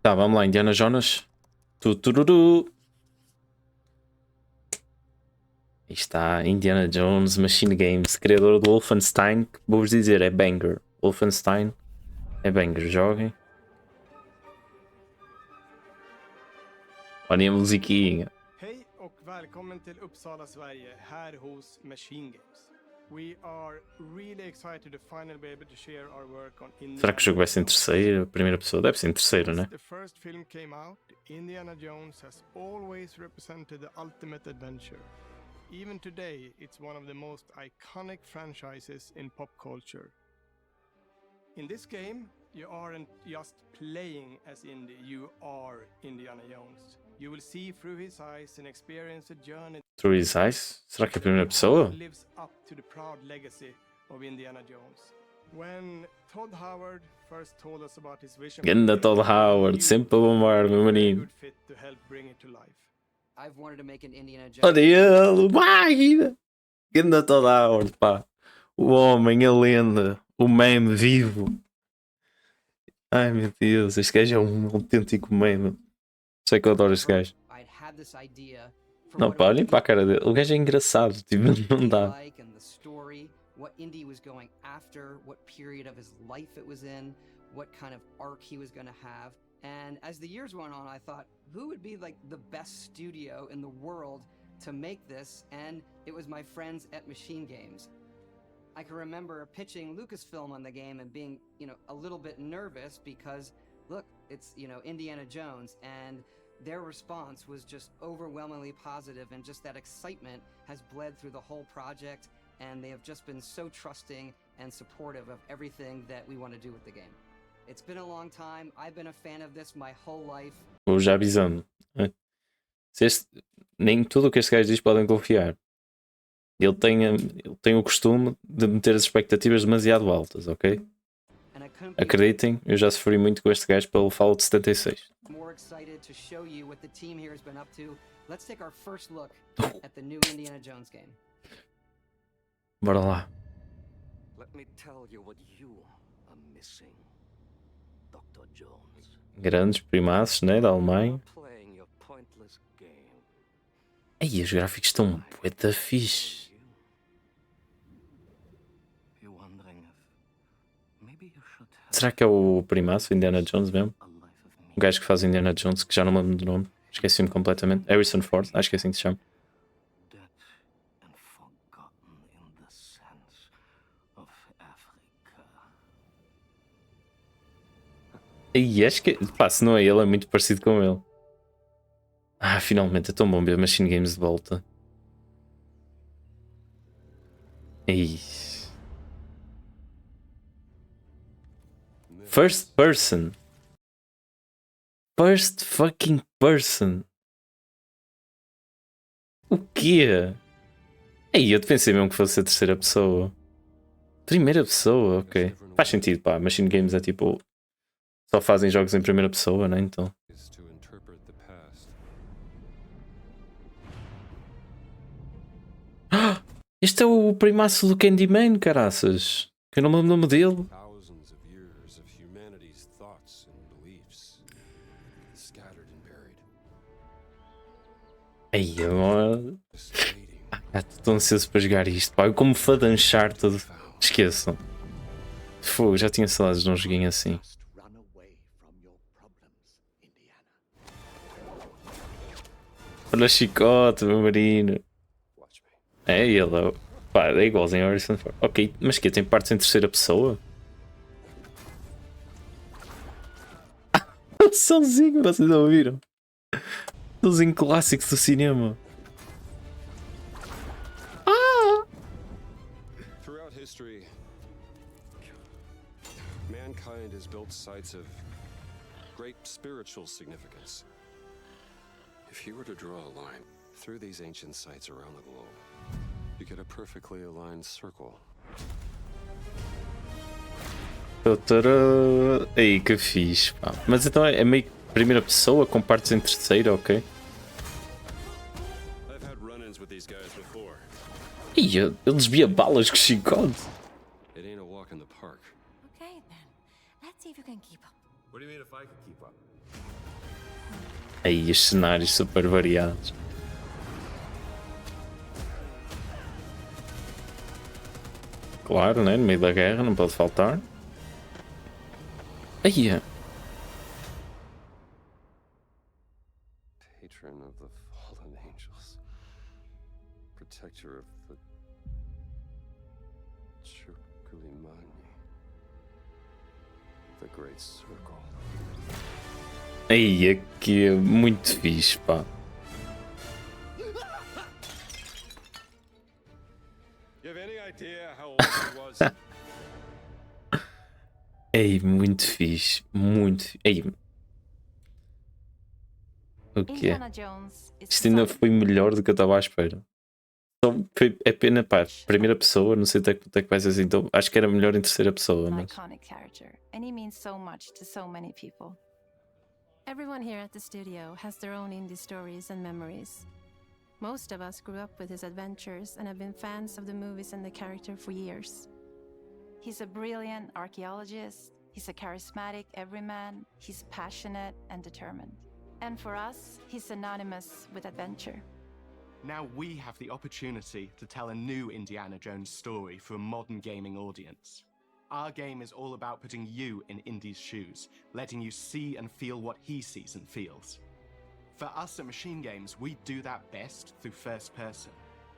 Tá, vamos lá, Indiana Jones. Tutururu. Aí está, Indiana Jones, Machine Games, criador do Wolfenstein, que vou-vos dizer, é banger. Wolfenstein é banger, joguem. Olhem a musiquinha. Hej och välkommen till Uppsala, Sverige, här hos Machine Games. We are really excited to finally be able to share our work on Indiana. Será que o jogo vai ser em terceira? Primeira pessoa? Deve ser em terceira, né? The first film came out, Indiana Jones has always represented the ultimate adventure. Even today, it's one of the most iconic franchises in pop culture. In this game, you aren't just playing as Indy, you are Indiana Jones. You will see through his eyes and experience a journey Through His Eyes? Será que é a primeira pessoa? that lives up to the proud legacy of Indiana Jones. When Todd Howard first told us about his vision, Ganda Todd Howard, sempre a bombar, meu menino. good fit to help bring it to life. I've wanted to make an Indiana Jones. Olha ele, máquina! Ganda Todd Howard, pá. O homem, a lenda, o meme vivo. Ai meu Deus, este gajo é um autêntico meme. Sei que eu adoro este gajo. I'd had this idea for Não, what pá, it olhem would para a cara dele. O gajo é engraçado, tipo, não be dá. like and the story, what Indy was going after, what period of his life it was in, what kind of arc he was going to have. And as the years went on, I thought, who would be like the best studio in the world to make this? And it was my friends at Machine Games. I can remember pitching Lucasfilm on the game and being, a little bit nervous because, look, it's, Indiana Jones, and their response was just overwhelmingly positive, and just that excitement has bled through the whole project, and they have just been so trusting and supportive of everything that we want to do with the game. It's been a long time. I've been a fan of this my whole life. Vou já avisando. Nem tudo o que este gajo diz podem confiar. Ele tem o costume de meter as expectativas demasiado altas, ok? And I couldn't be Acreditem, eu já sofri muito com este gajo pelo Fallout 76. more excited to show you what the team here has been up to. Let's take our first look at the new Indiana Jones game. Bora lá. Let me tell you what you are missing, Dr. Jones. Grandes primaços, né? Da Alemanha. Playing your pointless game. Ei, os gráficos estão bué da fixe. You're wondering if maybe you should have Será que é o primaço, Indiana Jones mesmo? a life of me. O gajo que faz Indiana Jones, que já não me lembro do nome. Esqueci-me completamente. Harrison Ford, acho que é assim que se chama. Dead and forgotten in the sense of Africa. E acho que, pá, se não é ele, é muito parecido com ele. Ah, finalmente, é tão bom ver Machine Games de volta. Ei. First person. First fucking person. O quê? Ei, eu pensei mesmo que fosse a terceira pessoa. Primeira pessoa, ok. Faz sentido, pá. Machine Games é tipo... Só fazem jogos em primeira pessoa, né? Então... is to interpret the past. Este é o primaço do Candyman, caraças. Que eu não me lembro o nome dele. Thousands of years of humanity's thoughts and beliefs, scattered and buried. Ai, amor. Waiting, Estou tão ansioso para jogar isto, pá. Eu como fã de Uncharted. Esqueçam. Fogo, já tinha saudades de um joguinho assim. Must run away from your problems, Indiana. Olha o chicote, meu marino. watch me. É ele, pá, é igualzinho ao Harrison Ford. Ok, mas que tem partes em terceira pessoa? Sozinho, vocês ouviram? Sozinho clássicos do cinema. Throughout history, mankind has built sites of great spiritual significance. If you were to draw a line through these ancient sites around the globe, you get a perfectly aligned circle. Totara. Ei, que fixe, pá. Mas então é meio que primeira pessoa com partes em terceira, ok? I've had run-ins with these guys before. Ih, ele desvia balas com chicote. It ain't a walk in the park. Okay, then. Let's see if you can keep up. What do you mean if I could keep up? Aí os cenários super variados. Claro, né? No meio da guerra, não pode faltar. Aí, Patron of the fallen angels. Protector of the Chukulimani. The Great Circle. aí aqui é muito fixe, pá. You have any idea how old he was? Ei, muito fixe, muito. Ei. O quê? Isto ainda foi melhor do que eu estava à espera. Só é pena, pá, primeira pessoa, não sei até que vai ser assim, então acho que era melhor em terceira pessoa, mas... Iconic character, and he means so much to so many people. Everyone here at the studio has their own indie stories and memories. Most of us grew up with his adventures and have been fans of the movies and the character for years. He's a brilliant archaeologist, he's a charismatic everyman, he's passionate and determined. And for us, he's synonymous with adventure. Now we have the opportunity to tell a new Indiana Jones story for a modern gaming audience. Our game is all about putting you in Indy's shoes, letting you see and feel what he sees and feels. For us at Machine Games, we do that best through first person.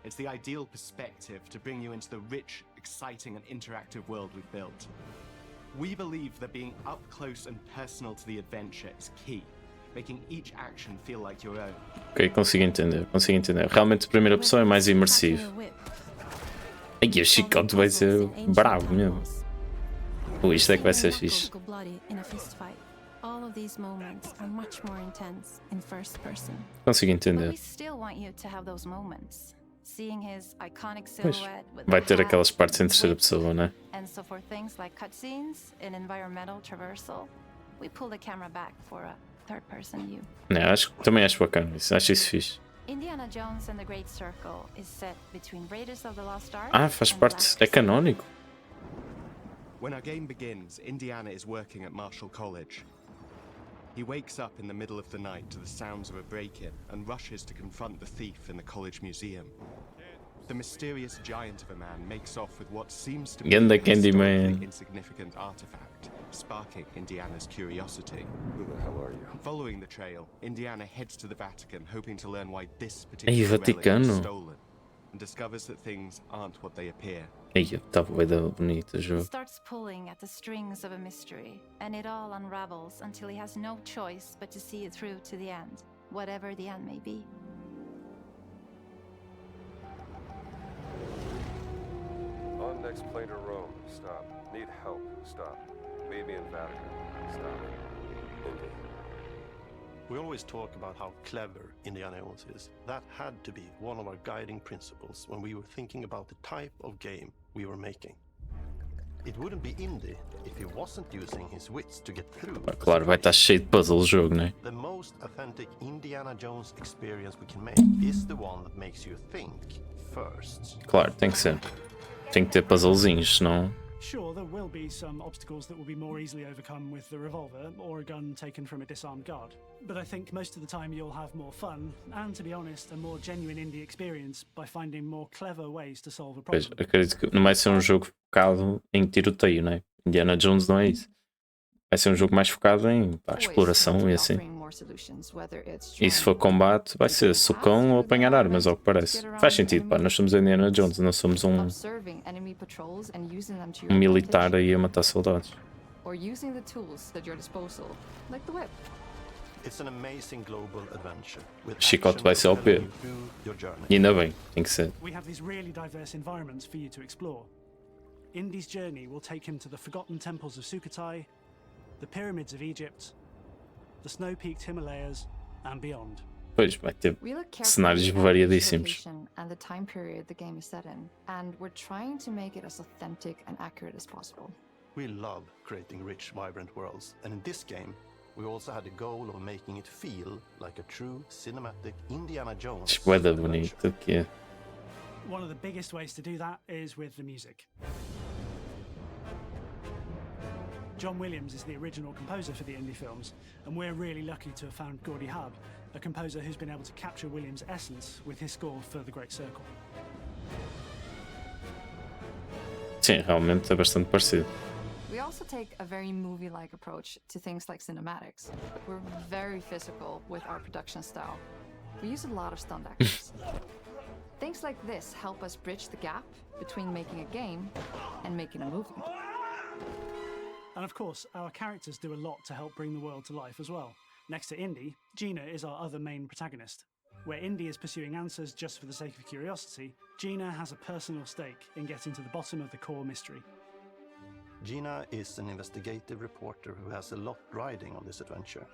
It's the ideal perspective to bring you into the rich, exciting and interactive world we've built. We believe that being up close and personal to the adventure is key, making each action feel like your own. Ok, consigo entender. Realmente a primeira pessoa é mais imersivo. Ai, o chicote vai ser bravo mesmo. Ui, isto é que vai ser fixe. All of these moments are much more intense in first person. Consigo But entender. we still want you to have those moments. Seeing his iconic Pois, silhouette with vai the ter hat aquelas partes em and terceira whip. pessoa, né? And so for things like cutscenes and environmental traversal, we pull the camera back for a third person view. Não, também acho bacana isso. Acho isso fixe. Indiana Jones and the Great Circle is set between Raiders of the Lost Ark Ah, faz and parte. Last É canónico. When our game begins, Indiana is working at Marshall College. He wakes up in the middle of the night to the sounds of a break-in and rushes to confront the thief in the college museum. The mysterious giant of a man makes off with what seems to be Ganda a Candyman. historically insignificant artifact, sparking Indiana's curiosity. Who the hell are you? Following the trail, Indiana heads to the Vatican, hoping to learn why this Ei, particular relic was Vaticano. stolen, and discovers that things aren't what they appear. Ei, tá bué da bonito o He jogo. starts pulling at the strings of a mystery, and it all unravels until he has no choice but to see it through to the end, whatever the end may be. On next plane to Rome. Stop. Need help. Stop. Meet me in Vatican. Stop. Indy. We always talk about how clever Indiana Jones is. That had to be one of our guiding principles when we were thinking about the type of game we were making. It wouldn't be Indy if he wasn't using his wits to get through. Pá, claro, vai estar cheio de puzzle o jogo, né? The most authentic Indiana Jones experience we can make is the one that makes you think first. Claro, tem que ser. Tem que ter puzzlezinhos, senão. Sure, there will be some obstacles that will be more easily overcome with the revolver or a gun taken from a disarmed guard. But I think most of the time you'll have more fun and, to be honest, a more genuine indie experience by finding more clever ways to solve a Pois, problem. acredito que não vai ser um jogo focado em tiroteio, né? Indiana Jones não é isso. Vai ser um jogo mais focado em pá, exploração e assim. E se for combate, vai ser socão ou apanhar armas, ao que parece. Faz sentido, pá. Nós somos Indiana Jones, não somos um militar aí a matar soldados. Or using the tools at your disposal, like the whip. It's an amazing global adventure with Chicote vai ser OP. action through your journey. E ainda bem, tem que ser. We have these really diverse environments for you to explore. Indy's journey will take him to the forgotten temples of Sukhothai, the pyramids of Egypt, the snow-peaked Himalayas, and beyond. Pois, vai ter We look carefully cenários at each variadíssimos. location and the time period the game is set in, and we're trying to make it as authentic and accurate as possible. We love creating rich, vibrant worlds, and in this game, we also had the goal of making it feel like a true cinematic Indiana Jones. Bué da adventure. bonito que é. One of the biggest ways to do that is with the music. John Williams is the original composer for the indie films, and we're really lucky to have found Gordy Hub, a composer who's been able to capture Williams' essence with his score for The Great Circle. Sim, realmente é bastante parecido. We also take a very movie-like approach to things like cinematics. We're very physical with our production style. We use a lot of stunt actors. Things like this help us bridge the gap between making a game and making a movie. And of course, our characters do a lot to help bring the world to life as well. Next to Indy, Gina is our other main protagonist. Where Indy is pursuing answers just for the sake of curiosity, Gina has a personal stake in getting to the bottom of the core mystery. Gina is an investigative reporter who has a lot riding on this adventure.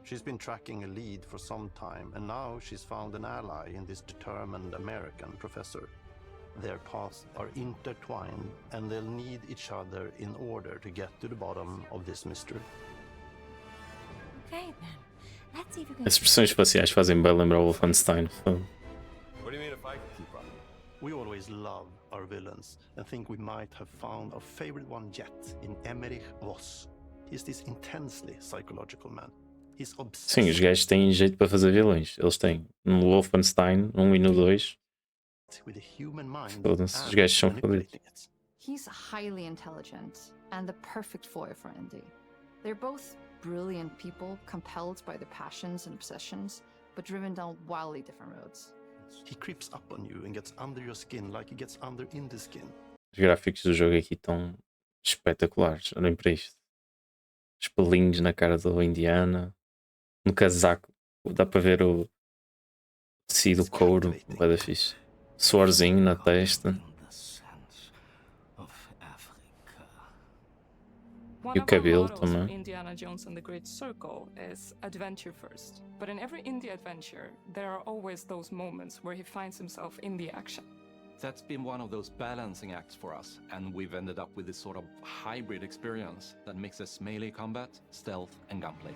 She's been tracking a lead for some time, and now she's found an ally in this determined American professor. Their paths are intertwined, and they'll need each other in order to get to the bottom of this mystery. Okay, then. Let's see if we can... As expressões faciais fazem bem lembrar o Wolfenstein. What do you mean if I can keep up? We always love our villains and think we might have found our favorite one yet in Emmerich Voss. He's this intensely psychological man. He's obsessed. Sim, os gajos têm jeito para fazer vilões. Eles têm. No Wolfenstein, no 1 e no 2. With a human mind. Foda-se, os gajos são fodidos. He's highly intelligent and the perfect foil for Indy. They're both brilliant people, compelled by their passions and obsessions, but driven down wildly different roads. He creeps up on you and gets under your skin like he gets under Indy's skin. Os gráficos do jogo aqui estão espetaculares. Olhem para isto. Os pelinhos na cara do Indiana. No casaco. Dá para ver o tecido, o couro. Vai dar fixe. Suorzinho na testa. One of our mottos of Indiana Jones and the Great Circle is adventure first. But in every indie adventure, there are always those moments where he finds himself in the action. That's been one of those balancing acts for us, and we've ended up with this sort of hybrid experience that mixes melee combat, stealth, and gunplay.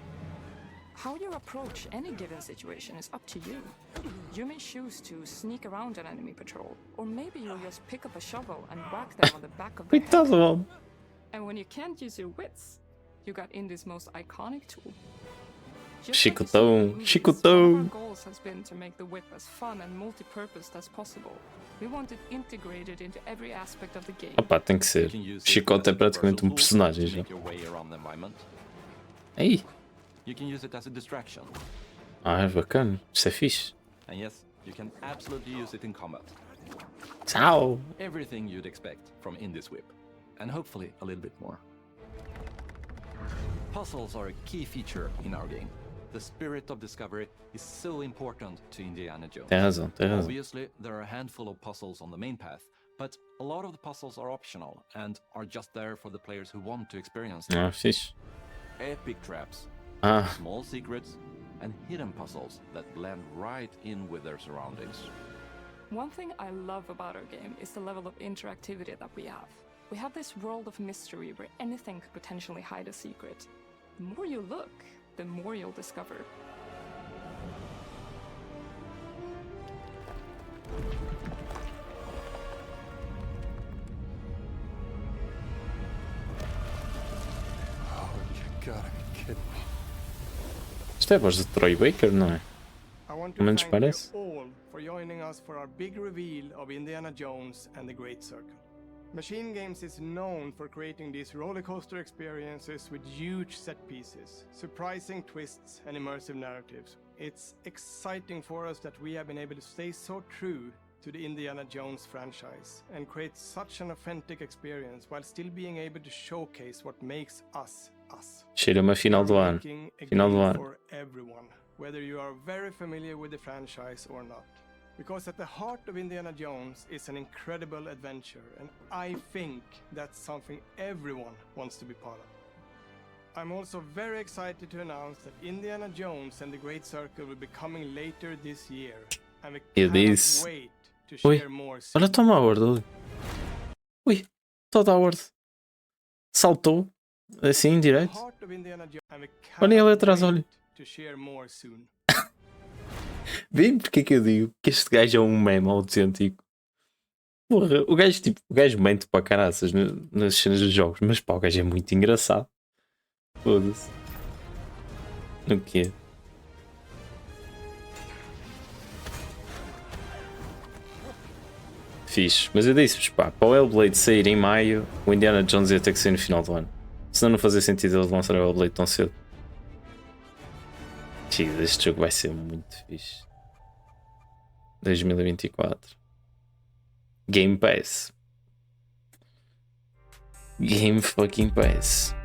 How you approach any given situation is up to you. You may choose to sneak around an enemy patrol, or maybe you'll just pick up a shovel and whack them on the back of the head. And when you can't use your wits, you got Indy's most iconic tool. Chicotão, One chicotão. of our goals has been to make the whip as fun and multi-purpose as possible. We want it integrated into every aspect of the game. Opa, tem que ser. Chicote é praticamente um personagem já. Aí. You can use it as a distraction. Ah, é bacana. Isso é fixe. And yes, you can absolutely use it in combat. Tchau. Everything you'd expect from Indy's whip. And hopefully a little bit more. Puzzles are a key feature in our game. The spirit of discovery is so important to Indiana Jones. Tem razão, tem razão. Obviously, there are a handful of puzzles on the main path, but a lot of the puzzles are optional and are just there for the players who want to experience them. Ah, fixe. Epic traps, small secrets, and hidden puzzles that blend right in with their surroundings. One thing I love about our game is the level of interactivity that we have. We have this world of mystery where anything could potentially hide a secret. The more you look, the more you'll discover. Oh, you gotta be kidding me. Isto é a voz de Troy Baker, não é? I want to Pelo menos thank parece. you all for joining us for our big reveal of Indiana Jones and the Great Circle. Machine Games is known for creating these rollercoaster experiences with huge set pieces, surprising twists, and immersive narratives. It's exciting for us that we have been able to stay so true to the Indiana Jones franchise and create such an authentic experience while still being able to showcase what makes us us. Cheira-me a final do ano. Making a Final do game ano. for everyone, whether you are very familiar with the franchise or not. Because at the heart of Indiana Jones is an incredible adventure, and I think that's something everyone wants to be part of. I'm also very excited to announce that Indiana Jones and the Great Circle will be coming later this year, and we Eu cannot disse. wait to Ui, share more soon. olha, toma a Howard ali. Ui, toda a Howard. Saltou. Assim, direito. Heart of Indiana Jones, and we Olha ele cannot atrás, olha. wait to share more soon. Vêem porque é que eu digo que este gajo é um meme autêntico. Porra, o gajo mente para caraças nas cenas dos jogos, mas pá, o gajo é muito engraçado. Foda-se. O quê? Fixe. Mas eu disse-vos, pá, para o Hellblade sair em maio, o Indiana Jones ia ter que sair no final do ano. Senão não fazia sentido eles lançarem o Hellblade tão cedo. Jeez, este jogo vai ser muito fixe. 2024. Game Pass. Game fucking Pass.